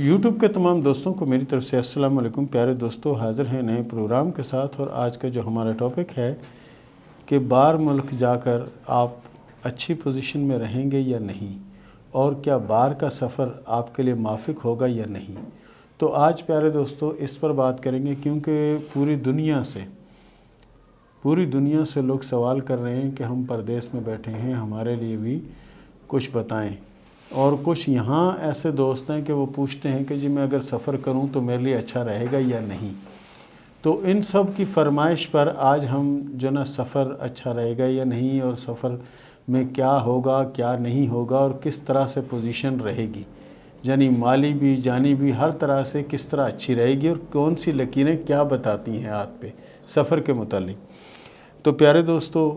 YouTube کے تمام دوستوں کو میری طرف سے السلام علیکم۔ پیارے دوستو، حاضر ہیں نئے پروگرام کے ساتھ، اور آج کا جو ہمارا ٹاپک ہے کہ باہر ملک جا کر آپ اچھی پوزیشن میں رہیں گے یا نہیں، اور کیا باہر کا سفر آپ کے لیے موافق ہوگا یا نہیں۔ تو آج پیارے دوستو اس پر بات کریں گے، کیونکہ پوری دنیا سے لوگ سوال کر رہے ہیں کہ ہم پردیس میں بیٹھے ہیں، ہمارے لیے بھی کچھ بتائیں۔ اور کچھ یہاں ایسے دوست ہیں کہ وہ پوچھتے ہیں کہ جی میں اگر سفر کروں تو میرے لیے اچھا رہے گا یا نہیں۔ تو ان سب کی فرمائش پر آج ہم سفر اچھا رہے گا یا نہیں، اور سفر میں کیا ہوگا کیا نہیں ہوگا، اور کس طرح سے پوزیشن رہے گی، یعنی مالی بھی جانی بھی ہر طرح سے کس طرح اچھی رہے گی، اور کون سی لکیریں کیا بتاتی ہیں ہاتھ پہ سفر کے متعلق۔ تو پیارے دوستو،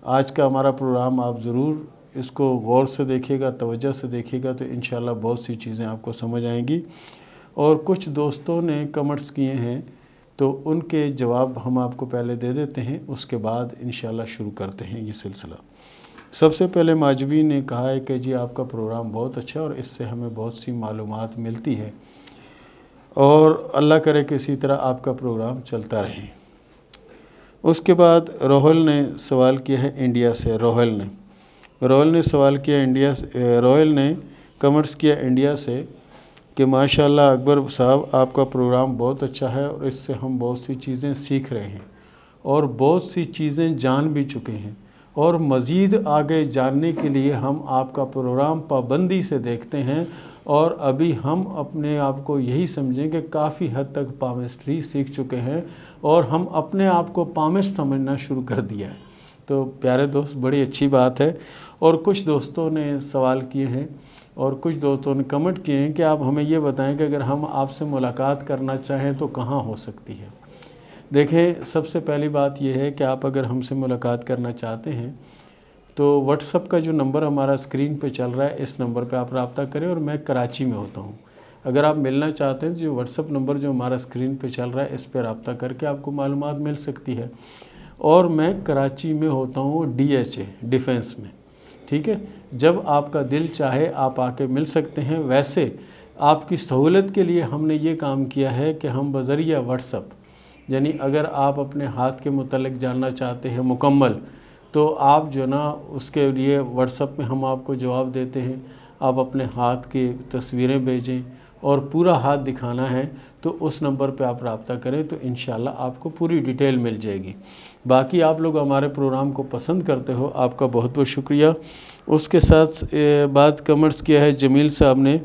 آج کا ہمارا پروگرام آپ ضرور اس کو غور سے دیکھیے گا، توجہ سے دیکھیے گا، تو انشاءاللہ بہت سی چیزیں آپ کو سمجھ آئیں گی۔ اور کچھ دوستوں نے کمنٹس کیے ہیں، تو ان کے جواب ہم آپ کو پہلے دے دیتے ہیں، اس کے بعد انشاءاللہ شروع کرتے ہیں یہ سلسلہ۔ سب سے پہلے ماجوی نے کہا ہے کہ جی آپ کا پروگرام بہت اچھا ہے، اور اس سے ہمیں بہت سی معلومات ملتی ہے، اور اللہ کرے کہ اسی طرح آپ کا پروگرام چلتا رہے۔ اس کے بعد روہل نے سوال کیا ہے انڈیا سے۔ روہل نے سوال کیا انڈیا سے، روہل نے کمنٹس کیا انڈیا سے کہ ماشاءاللہ اکبر صاحب آپ کا پروگرام بہت اچھا ہے، اور اس سے ہم بہت سی چیزیں سیکھ رہے ہیں، اور بہت سی چیزیں جان بھی چکے ہیں، اور مزید آگے جاننے کے لیے ہم آپ کا پروگرام پابندی سے دیکھتے ہیں، اور ابھی ہم اپنے آپ کو یہی سمجھیں کہ کافی حد تک پامسٹری سیکھ چکے ہیں، اور ہم اپنے آپ کو پامسٹ سمجھنا شروع کر دیا ہے۔ تو پیارے دوست، بڑی اچھی بات ہے۔ اور کچھ دوستوں نے سوال کیے ہیں، اور کچھ دوستوں نے کمنٹ کیے ہیں کہ آپ ہمیں یہ بتائیں کہ اگر ہم آپ سے ملاقات کرنا چاہیں تو کہاں ہو سکتی ہے۔ دیکھیں، سب سے پہلی بات یہ ہے کہ آپ اگر ہم سے ملاقات کرنا چاہتے ہیں تو واٹس ایپ کا جو نمبر ہمارا اسکرین پہ چل رہا ہے، اس نمبر پہ آپ رابطہ کریں، اور میں کراچی میں ہوتا ہوں۔ اگر آپ ملنا چاہتے ہیں، جو واٹس ایپ نمبر جو ہمارا اسکرین پہ چل رہا ہے، اس پہ رابطہ کر کے آپ کو معلومات مل سکتی ہے۔ اور میں کراچی میں ہوتا ہوں DHA ڈیفنس میں، ٹھیک ہے۔ جب آپ کا دل چاہے آپ آ کے مل سکتے ہیں۔ ویسے آپ کی سہولت کے لیے ہم نے یہ کام کیا ہے کہ ہم بذریعہ واٹس ایپ، یعنی اگر آپ اپنے ہاتھ کے متعلق جاننا چاہتے ہیں مکمل، تو آپ اس کے لیے واٹس ایپ میں ہم آپ کو جواب دیتے ہیں۔ آپ اپنے ہاتھ کی تصویریں بھیجیں، اور پورا ہاتھ دکھانا ہے تو اس نمبر پہ آپ رابطہ کریں، تو انشاءاللہ آپ کو پوری ڈیٹیل مل جائے گی۔ باقی آپ لوگ ہمارے پروگرام کو پسند کرتے ہو، آپ کا بہت بہت شکریہ۔ اس کے ساتھ بعد کمنٹس کیا ہے جمیل صاحب نے،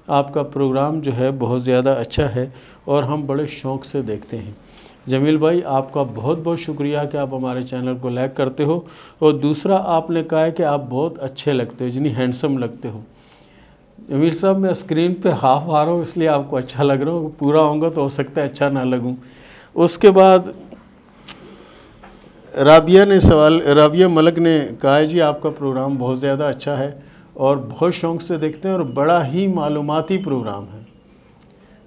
آپ کا پروگرام جو ہے بہت زیادہ اچھا ہے، اور ہم بڑے شوق سے دیکھتے ہیں۔ جمیل بھائی، آپ کا بہت بہت شکریہ کہ آپ ہمارے چینل کو لائک کرتے ہو۔ اور دوسرا آپ نے کہا ہے کہ آپ بہت اچھے لگتے ہو، یعنی ہینڈسم لگتے ہو۔ جمیل صاحب، میں اسکرین پہ ہاف آ رہا ہوں، اس لیے آپ کو اچھا لگ رہا ہوں، پورا ہوں گا تو ہو سکتا ہے اچھا نہ لگوں۔ اس کے بعد رابعہ ملک نے کہا ہے جی آپ کا پروگرام بہت زیادہ اچھا ہے، اور بہت شوق سے دیکھتے ہیں، اور بڑا ہی معلوماتی پروگرام ہے۔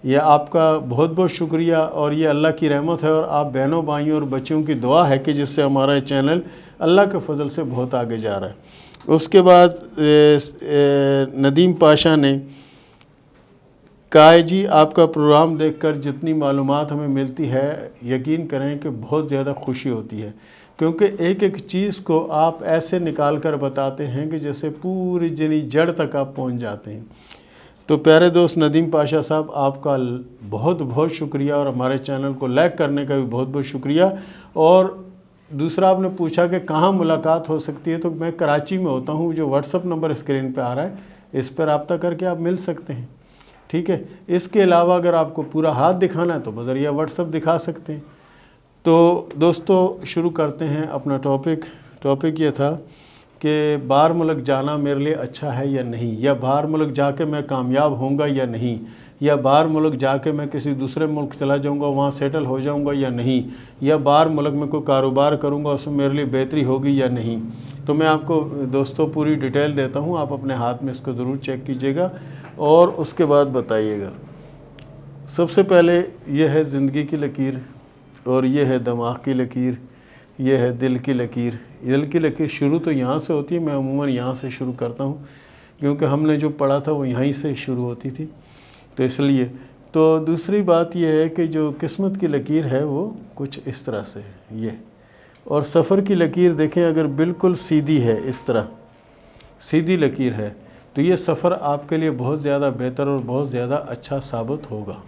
یہ آپ کا بہت بہت شکریہ، اور یہ اللہ کی رحمت ہے، اور آپ بہنوں بھائیوں اور بچوں کی دعا ہے کہ جس سے ہمارا چینل اللہ کے فضل سے بہت آگے جا رہا ہے۔ اس کے بعد ندیم پاشا نے کہا ہے جی آپ کا پروگرام دیکھ کر جتنی معلومات ہمیں ملتی ہے، یقین کریں کہ بہت زیادہ خوشی ہوتی ہے، کیونکہ ایک ایک چیز کو آپ ایسے نکال کر بتاتے ہیں کہ جیسے پوری جڑ تک آپ پہنچ جاتے ہیں۔ تو پیارے دوست ندیم پاشا صاحب، آپ کا بہت بہت شکریہ، اور ہمارے چینل کو لائک کرنے کا بھی بہت بہت شکریہ۔ اور دوسرا آپ نے پوچھا کہ کہاں ملاقات ہو سکتی ہے، تو میں کراچی میں ہوتا ہوں، جو واٹس ایپ نمبر اسکرین پہ آ رہا ہے اس پہ رابطہ کر کے آپ مل سکتے ہیں، ٹھیک ہے۔ اس کے علاوہ اگر آپ کو پورا ہاتھ دکھانا ہے تو بذریعہ واٹس ایپ دکھا سکتے ہیں۔ تو دوستو شروع کرتے ہیں اپنا ٹاپک یہ تھا کہ باہر ملک جانا میرے لیے اچھا ہے یا نہیں، یا باہر ملک جا کے میں کامیاب ہوں گا یا نہیں، یا باہر ملک جا کے میں کسی دوسرے ملک چلا جاؤں گا، وہاں سیٹل ہو جاؤں گا یا نہیں، یا باہر ملک میں کوئی کاروبار کروں گا، اس میں میرے لیے بہتری ہوگی یا نہیں۔ تو میں آپ کو دوستو پوری ڈیٹیل دیتا ہوں، آپ اپنے ہاتھ میں اس کو ضرور چیک کیجئے گا، اور اس کے بعد بتائیے گا۔ سب سے پہلے یہ ہے زندگی کی لکیر، اور یہ ہے دماغ کی لکیر، یہ ہے دل کی لکیر۔ دل کی لکیر شروع تو یہاں سے ہوتی ہے، میں عموماً یہاں سے شروع کرتا ہوں، کیونکہ ہم نے جو پڑھا تھا وہ یہیں سے شروع ہوتی تھی۔ تو اس لیے تو دوسری بات یہ ہے کہ جو قسمت کی لکیر ہے وہ کچھ اس طرح سے ہے یہ. اور سفر کی لکیر دیکھیں اگر بالکل سیدھی ہے، اس طرح سیدھی لکیر ہے تو یہ سفر آپ کے لیے بہت زیادہ بہتر اور بہت زیادہ اچھا ثابت ہوگا.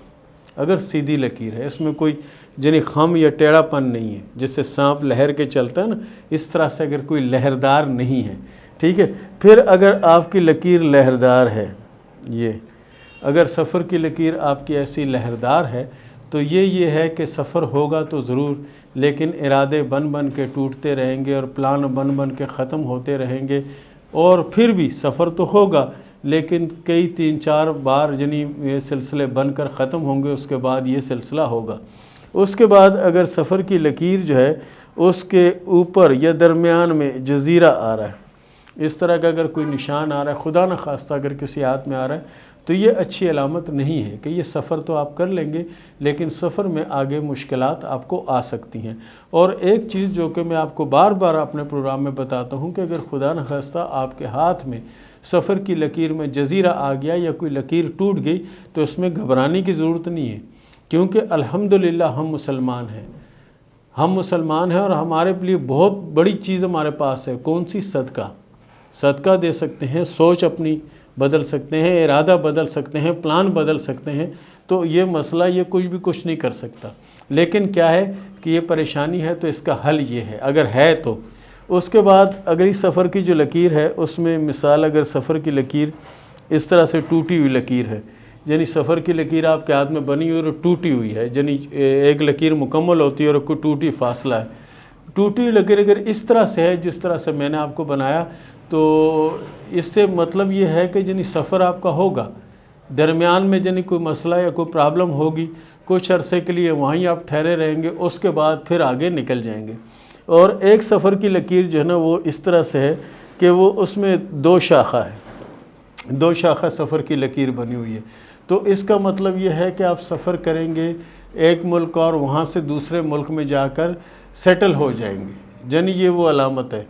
اگر سیدھی لکیر ہے، اس میں کوئی یعنی خم یا ٹیڑھا پن نہیں ہے، جس سے سانپ لہر کے چلتا ہے نا، اس طرح سے اگر کوئی لہردار نہیں ہے، ٹھیک ہے. پھر اگر آپ کی لکیر لہردار ہے، یہ اگر سفر کی لکیر آپ کی ایسی لہردار ہے تو یہ ہے کہ سفر ہوگا تو ضرور، لیکن ارادے بن کے ٹوٹتے رہیں گے اور پلان بن کے ختم ہوتے رہیں گے. اور پھر بھی سفر تو ہوگا لیکن کئی 3-4 بار یعنی یہ سلسلے بن کر ختم ہوں گے، اس کے بعد یہ سلسلہ ہوگا. اس کے بعد اگر سفر کی لکیر جو ہے اس کے اوپر یا درمیان میں جزیرہ آ رہا ہے، اس طرح کا اگر کوئی نشان آ رہا ہے، خدا نخواستہ اگر کسی ہاتھ میں آ رہا ہے، تو یہ اچھی علامت نہیں ہے کہ یہ سفر تو آپ کر لیں گے لیکن سفر میں آگے مشکلات آپ کو آ سکتی ہیں. اور ایک چیز جو کہ میں آپ کو بار بار اپنے پروگرام میں بتاتا ہوں کہ اگر خدا نخواستہ آپ کے ہاتھ میں سفر کی لکیر میں جزیرہ آ گیا یا کوئی لکیر ٹوٹ گئی تو اس میں گھبرانے کی ضرورت نہیں ہے، کیونکہ الحمدللہ ہم مسلمان ہیں. ہم مسلمان ہیں اور ہمارے لیے بہت بڑی چیز ہمارے پاس ہے. کون سی؟ صدقہ دے سکتے ہیں، سوچ اپنی بدل سکتے ہیں، ارادہ بدل سکتے ہیں، پلان بدل سکتے ہیں. تو یہ مسئلہ یہ کچھ نہیں کر سکتا. لیکن کیا ہے کہ یہ پریشانی ہے تو اس کا حل یہ ہے اگر ہے تو. اس کے بعد اگلی سفر کی جو لکیر ہے اس میں مثال اگر سفر کی لکیر اس طرح سے ٹوٹی ہوئی لکیر ہے، یعنی سفر کی لکیر آپ کے ہاتھ میں بنی ہوئی اور ٹوٹی ہوئی ہے، یعنی ایک لکیر مکمل ہوتی ہے اور کوئی ٹوٹی فاصلہ ہے. ٹوٹی ہوئی لکیر اگر اس طرح سے ہے جس طرح سے میں نے آپ کو بنایا تو اس سے مطلب یہ ہے کہ یعنی سفر آپ کا ہوگا، درمیان میں یعنی کوئی مسئلہ یا کوئی پرابلم ہوگی، کچھ عرصے کے لیے وہیں آپ ٹھہرے رہیں گے، اس کے بعد پھر آگے نکل جائیں گے. اور ایک سفر کی لکیر جو ہے نا وہ اس طرح سے ہے کہ وہ اس میں 2 شاخہ ہے، 2 شاخہ سفر کی لکیر بنی ہوئی ہے. تو اس کا مطلب یہ ہے کہ آپ سفر کریں گے ایک ملک اور وہاں سے دوسرے ملک میں جا کر سیٹل ہو جائیں گے. یعنی یہ وہ علامت ہے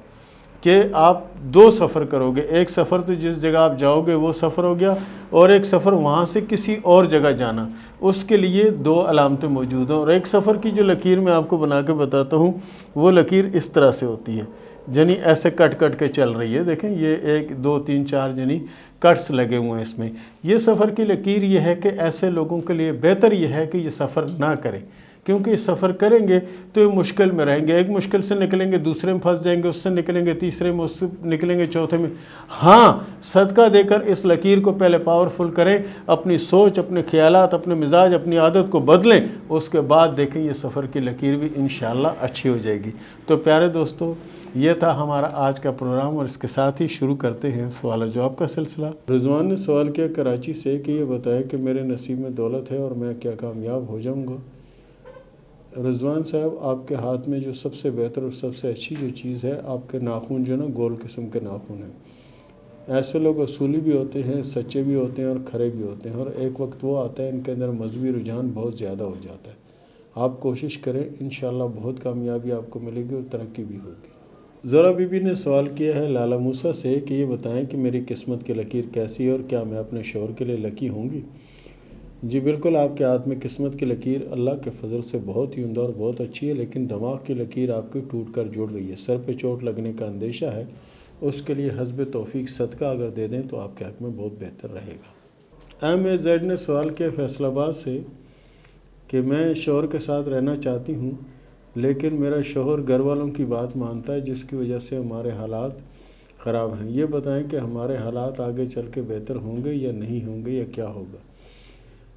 کہ آپ 2 سفر کرو گے. ایک سفر تو جس جگہ آپ جاؤ گے وہ سفر ہو گیا، اور ایک سفر وہاں سے کسی اور جگہ جانا، اس کے لیے 2 علامتیں موجود ہیں. اور ایک سفر کی جو لکیر میں آپ کو بنا کے بتاتا ہوں وہ لکیر اس طرح سے ہوتی ہے، یعنی ایسے کٹ کے چل رہی ہے. دیکھیں یہ 1 2 3 4 یعنی کٹس لگے ہوئے ہیں اس میں. یہ سفر کی لکیر یہ ہے کہ ایسے لوگوں کے لیے بہتر یہ ہے کہ یہ سفر نہ کریں، کیونکہ یہ سفر کریں گے تو یہ مشکل میں رہیں گے. ایک مشکل سے نکلیں گے دوسرے میں پھنس جائیں گے، اس سے نکلیں گے تیسرے میں، اس سے نکلیں گے چوتھے میں. ہاں صدقہ دے کر اس لکیر کو پہلے پاورفل کریں، اپنی سوچ، اپنے خیالات، اپنے مزاج، اپنی عادت کو بدلیں، اس کے بعد دیکھیں یہ سفر کی لکیر بھی انشاءاللہ اچھی ہو جائے گی. تو پیارے دوستو یہ تھا ہمارا آج کا پروگرام، اور اس کے ساتھ ہی شروع کرتے ہیں سوال و جواب کا سلسلہ. رضوان نے سوال کیا کراچی سے کہ یہ بتائیں کہ میرے نصیب میں دولت ہے اور میں کیا کامیاب ہو جاؤں گا؟ رضوان صاحب آپ کے ہاتھ میں جو سب سے بہتر اور سب سے اچھی جو چیز ہے، آپ کے ناخن جو نا گول قسم کے ناخن ہیں. ایسے لوگ اصولی بھی ہوتے ہیں، سچے بھی ہوتے ہیں اور کھرے بھی ہوتے ہیں، اور ایک وقت وہ آتا ہے ان کے اندر مذہبی رجحان بہت زیادہ ہو جاتا ہے. آپ کوشش کریں انشاءاللہ بہت کامیابی آپ کو ملے گی اور ترقی بھی ہوگی. زورا بی بی نے سوال کیا ہے لالا موسیٰ سے کہ یہ بتائیں کہ میری قسمت کی لکیر کیسی ہے اور کیا میں اپنے شوہر کے لیے لکی ہوں گی؟ جی بالکل، آپ کے ہاتھ میں قسمت کی لکیر اللہ کے فضل سے بہت ہی عمدہ اور بہت اچھی ہے، لیکن دماغ کی لکیر آپ کی ٹوٹ کر جڑ رہی ہے، سر پہ چوٹ لگنے کا اندیشہ ہے. اس کے لیے حسب توفیق صدقہ اگر دے دیں تو آپ کے حق میں بہت بہتر رہے گا. ایم اے زیڈ نے سوال کیا فیصل آباد سے کہ میں شوہر کے ساتھ رہنا چاہتی ہوں لیکن میرا شوہر گھر والوں کی بات مانتا ہے جس کی وجہ سے ہمارے حالات خراب ہیں. یہ بتائیں کہ ہمارے حالات آگے چل کے بہتر ہوں گے یا نہیں ہوں گے یا کیا ہوگا؟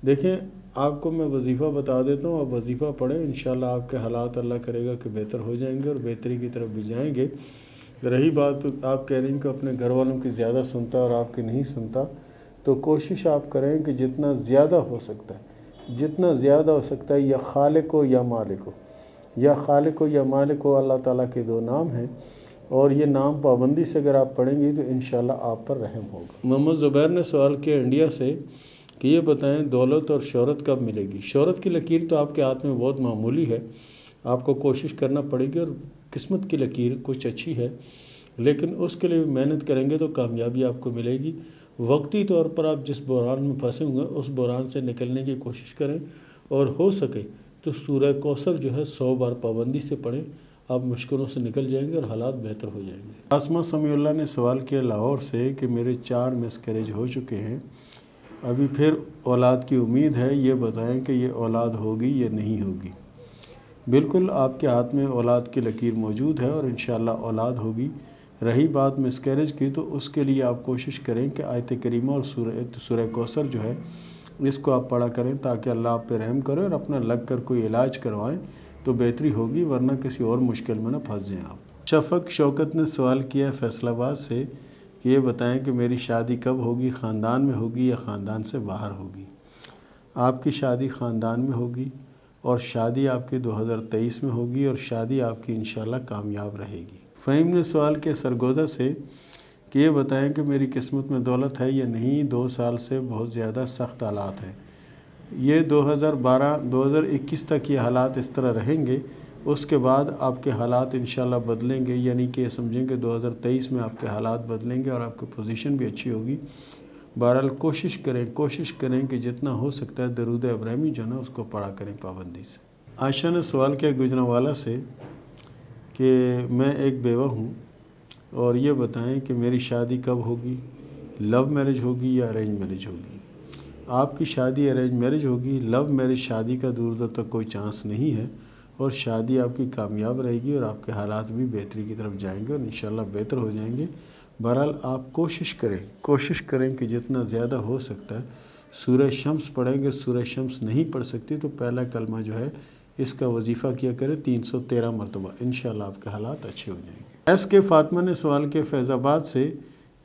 دیکھیں آپ کو میں وظیفہ بتا دیتا ہوں، آپ وظیفہ پڑھیں، انشاءاللہ آپ کے حالات اللہ کرے گا کہ بہتر ہو جائیں گے اور بہتری کی طرف بھی جائیں گے. رہی بات تو آپ کہہ رہے ہیں کہ اپنے گھر والوں کی زیادہ سنتا اور آپ کی نہیں سنتا، تو کوشش آپ کریں کہ جتنا زیادہ ہو سکتا ہے یا خالق ہو یا مالک ہو، یا خالق ہو یا مالک ہو، اللہ تعالیٰ کے 2 نام ہیں، اور یہ نام پابندی سے اگر آپ پڑھیں گے تو انشاءاللہ آپ پر رحم ہوگا. محمد زبیر نے سوال کیا انڈیا سے کہ یہ بتائیں دولت اور شہرت کب ملے گی؟ شہرت کی لکیر تو آپ کے ہاتھ میں بہت معمولی ہے، آپ کو کوشش کرنا پڑے گی، اور قسمت کی لکیر کچھ اچھی ہے، لیکن اس کے لیے محنت کریں گے تو کامیابی آپ کو ملے گی. وقتی طور پر آپ جس بحران میں پھنسے ہوئے اس بحران سے نکلنے کی کوشش کریں، اور ہو سکے تو سورہ کوثر جو ہے 100 بار پابندی سے پڑھیں، آپ مشکلوں سے نکل جائیں گے اور حالات بہتر ہو جائیں گے۔ آسمہ سمیع اللہ نے سوال کیا لاہور سے کہ میرے 4 مس کیریج ہو چکے ہیں، ابھی پھر اولاد کی امید ہے، یہ بتائیں کہ یہ اولاد ہوگی یا نہیں ہوگی۔ بالکل آپ کے ہاتھ میں اولاد کی لکیر موجود ہے اور انشاءاللہ اولاد ہوگی۔ رہی بات مس کیریج کی، تو اس کے لیے آپ کوشش کریں کہ آیت کریمہ اور سورہ کوثر جو ہے اس کو آپ پڑھا کریں، تاکہ اللہ آپ پہ رحم کرے اور اپنا لگ کر کوئی علاج کروائیں تو بہتری ہوگی، ورنہ کسی اور مشکل میں نہ پھنس جائیں آپ۔ شفق شوکت نے سوال کیا ہے فیصل آباد سے کہ یہ بتائیں کہ میری شادی کب ہوگی، خاندان میں ہوگی یا خاندان سے باہر ہوگی؟ آپ کی شادی خاندان میں ہوگی، اور شادی آپ کی 2023 میں ہوگی، اور شادی آپ کی انشاءاللہ کامیاب رہے گی۔ فہیم نے سوال کیا سرگودا سے کہ یہ بتائیں کہ میری قسمت میں دولت ہے یا نہیں، 2 سال سے بہت زیادہ سخت حالات ہیں۔ یہ 2021 تک یہ حالات اس طرح رہیں گے، اس کے بعد آپ کے حالات انشاءاللہ بدلیں گے، یعنی کہ یہ سمجھیں کہ 2023 میں آپ کے حالات بدلیں گے اور آپ کی پوزیشن بھی اچھی ہوگی۔ بہرحال کوشش کریں کہ جتنا ہو سکتا ہے درود ابراہیمی جو نا اس کو پڑھا کریں پابندی سے۔ عائشہ نے سوال کیا گجرانوالہ سے کہ میں ایک بیوہ ہوں، اور یہ بتائیں کہ میری شادی کب ہوگی، لو میرج ہوگی یا ارینج میرج ہوگی؟ آپ کی شادی ارینج میرج ہوگی۔ لو میرج شادی کا دور دور تک کوئی چانس نہیں ہے، اور شادی آپ کی کامیاب رہے گی اور آپ کے حالات بھی بہتری کی طرف جائیں گے اور انشاءاللہ بہتر ہو جائیں گے۔ بہرحال آپ کوشش کریں کہ جتنا زیادہ ہو سکتا ہے سورہ شمس پڑھیں گے۔ سورہ شمس نہیں پڑھ سکتی تو پہلا کلمہ جو ہے اس کا وظیفہ کیا کریں 313 مرتبہ، انشاءاللہ آپ کے حالات اچھے ہو جائیں گے۔ ایس کے فاطمہ نے سوال کیا فیض آباد سے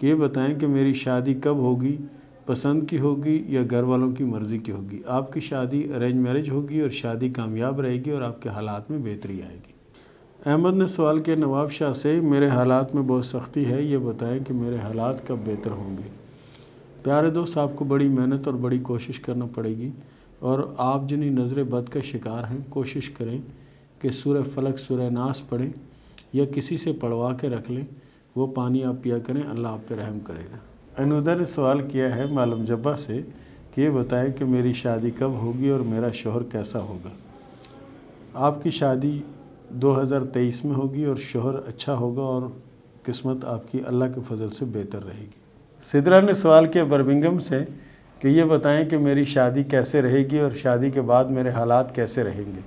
کہ یہ بتائیں کہ میری شادی کب ہوگی، پسند کی ہوگی یا گھر والوں کی مرضی کی ہوگی؟ آپ کی شادی ارینج میرج ہوگی اور شادی کامیاب رہے گی اور آپ کے حالات میں بہتری آئے گی۔ احمد نے سوال کیا نواب شاہ سے میرے حالات میں بہت سختی ہے، یہ بتائیں کہ میرے حالات کب بہتر ہوں گے؟ پیارے دوست، آپ کو بڑی محنت اور بڑی کوشش کرنا پڑے گی، اور آپ جنہیں نظر بد کا شکار ہیں کوشش کریں کہ سورہ فلق سورہ ناس پڑھیں یا کسی سے پڑھوا کے رکھ لیں، وہ پانی آپ پیا کریں، اللہ آپ پہ رحم کرے گا۔ انودا نے سوال کیا ہے معلم جبہ سے کہ یہ بتائیں کہ میری شادی کب ہوگی اور میرا شوہر کیسا ہوگا؟ آپ کی شادی 2023 میں ہوگی اور شوہر اچھا ہوگا اور قسمت آپ کی اللہ کے فضل سے بہتر رہے گی۔ سدرا نے سوال کیا برمنگھم سے کہ یہ بتائیں کہ میری شادی کیسے رہے گی اور شادی کے بعد میرے حالات کیسے رہیں گے؟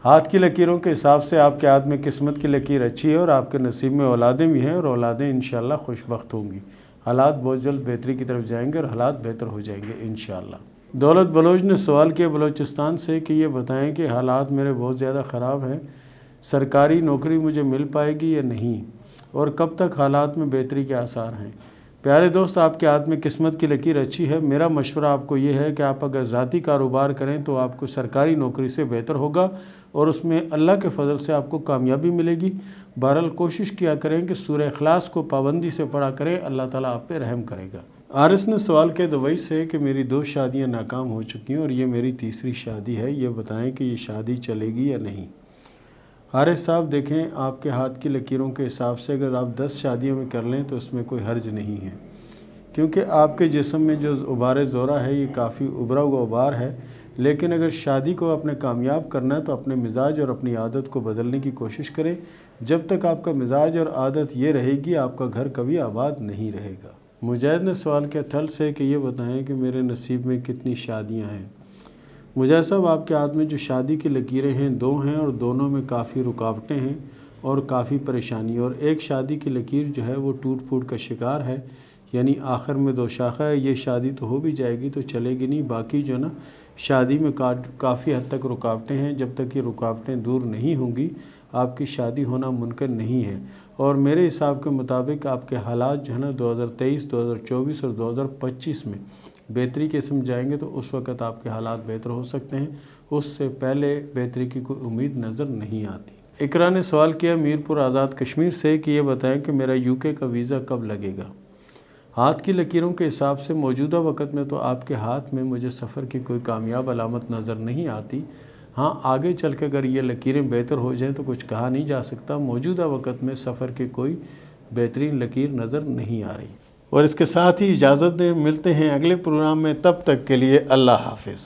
ہاتھ کی لکیروں کے حساب سے آپ کے ہاتھ میں قسمت کی لکیر اچھی ہے اور آپ کے نصیب میں اولادیں بھی ہیں، اور اولادیں انشاءاللہ خوش بخت ہوں گی۔ حالات بہت جلد بہتری کی طرف جائیں گے اور حالات بہتر ہو جائیں گے انشاءاللہ۔ دولت بلوچ نے سوال کیا بلوچستان سے کہ یہ بتائیں کہ حالات میرے بہت زیادہ خراب ہیں، سرکاری نوکری مجھے مل پائے گی یا نہیں، اور کب تک حالات میں بہتری کے آثار ہیں؟ پیارے دوست، آپ کے ہاتھ میں قسمت کی لکیر اچھی ہے۔ میرا مشورہ آپ کو یہ ہے کہ آپ اگر ذاتی کاروبار کریں تو آپ کو سرکاری نوکری سے بہتر ہوگا اور اس میں اللہ کے فضل سے آپ کو کامیابی ملے گی۔ بہرحال کوشش کیا کریں کہ سورہ اخلاص کو پابندی سے پڑھا کریں، اللہ تعالیٰ آپ پہ رحم کرے گا۔ آرس نے سوال کیا دبئی سے کہ میری 2 شادیاں ناکام ہو چکی ہیں اور یہ میری تیسری شادی ہے، یہ بتائیں کہ یہ شادی چلے گی یا نہیں؟ حارث صاحب دیکھیں، آپ کے ہاتھ کی لکیروں کے حساب سے اگر آپ 10 شادیوں میں کر لیں تو اس میں کوئی حرج نہیں ہے، کیونکہ آپ کے جسم میں جو غبار زورہ ہے یہ کافی ابھرا ہوا غبار ہے۔ لیکن اگر شادی کو اپنے کامیاب کرنا ہے تو اپنے مزاج اور اپنی عادت کو بدلنے کی کوشش کریں۔ جب تک آپ کا مزاج اور عادت یہ رہے گی آپ کا گھر کبھی آباد نہیں رہے گا۔ مجاہد نے سوال کیا تھل سے کہ یہ بتائیں کہ میرے نصیب میں کتنی شادیاں ہیں؟ مجاہد صاحب، آپ کے ہاتھ میں جو شادی کی لکیریں ہیں 2 ہیں، اور دونوں میں کافی رکاوٹیں ہیں اور کافی پریشانی، اور ایک شادی کی لکیر جو ہے وہ ٹوٹ پھوٹ کا شکار ہے، یعنی آخر میں 2 شاخہ ہے۔ یہ شادی تو ہو بھی جائے گی تو چلے گی نہیں، باقی جو نا شادی میں کافی حد تک رکاوٹیں ہیں۔ جب تک یہ رکاوٹیں دور نہیں ہوں گی آپ کی شادی ہونا ممکن نہیں ہے، اور میرے حساب کے مطابق آپ کے حالات جو ہے نا 2023، 2024 اور 2025 میں بہتری کے سمجھ جائیں گے، تو اس وقت آپ کے حالات بہتر ہو سکتے ہیں، اس سے پہلے بہتری کی کوئی امید نظر نہیں آتی۔ اقرا نے سوال کیا میرپور آزاد کشمیر سے کہ یہ بتائیں کہ میرا UK کا ویزا کب لگے گا؟ ہاتھ کی لکیروں کے حساب سے موجودہ وقت میں تو آپ کے ہاتھ میں مجھے سفر کی کوئی کامیاب علامت نظر نہیں آتی۔ ہاں، آگے چل کے اگر یہ لکیریں بہتر ہو جائیں تو کچھ کہا نہیں جا سکتا۔ موجودہ وقت میں سفر کی کوئی بہترین لکیر نظر نہیں آ رہی۔ اور اس کے ساتھ ہی اجازت دیں، ملتے ہیں اگلے پروگرام میں، تب تک کے لیے اللہ حافظ۔